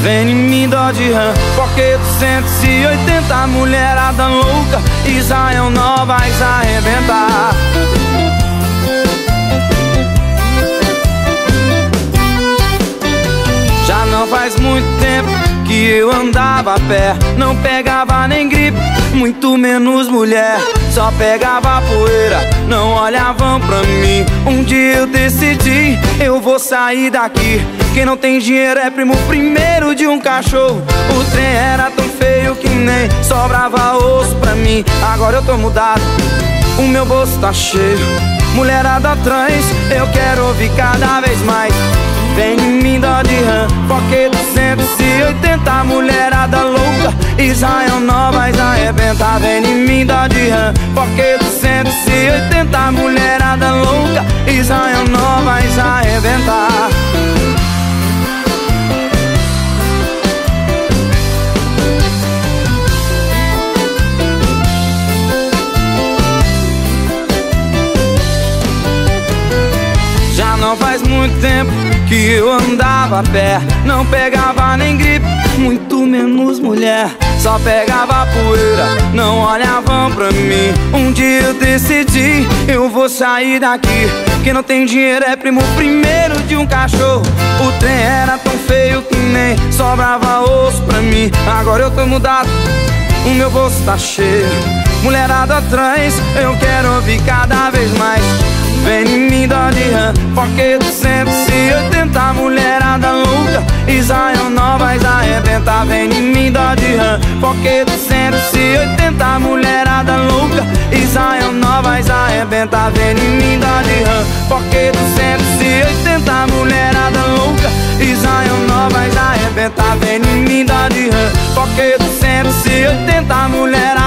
vem em mim, Dodge Ram, Porsche 280, mulherada louca, Israel nós vai arrebentar. Já não faz muito tempo que eu andava a pé, não pegava nem gripe, muito menos mulher, só pegava poeira, não olhavam pra mim. Um dia eu decidi, eu vou sair daqui. Quem não tem dinheiro é primo primeiro de um cachorro. O trem era tão feio que nem sobrava osso pra mim. Agora eu tô mudado, o meu bolso tá cheio, mulherada trans, eu quero ouvir cada vez mais. Vem em mim, Dodge Ram, Porsche 280, mulherada louca, Israel nós vai arrebentar. Vem em mim, Dodge Ram, Porsche 280, mulherada louca, Israel nós vai arrebentar. Já não faz muito tempo que eu andava a pé, não pegava nem gripe, muito menos mulher, só pegava poeira, não olhavam pra mim. Um dia eu decidi, eu vou sair daqui. Quem não tem dinheiro é primo primeiro de um cachorro. O trem era tão feio que nem sobrava osso pra mim. Agora eu tô mudado, o meu bolso tá cheio, mulherada trans, eu quero ouvir cada vez mais. Vem em mim, Dodge Ram, Porsche 280, mulherada louca, Israel nós vai arrebentar. Vem em mim, Dodge Ram, Porsche 280, mulherada louca, Israel nós vai arrebentar. Vem em mim, Dodge Ram, Porsche 280, mulherada louca, Israel nós vai arrebentar. Vem em mim, Dodge Ram, Porsche 280, mulherada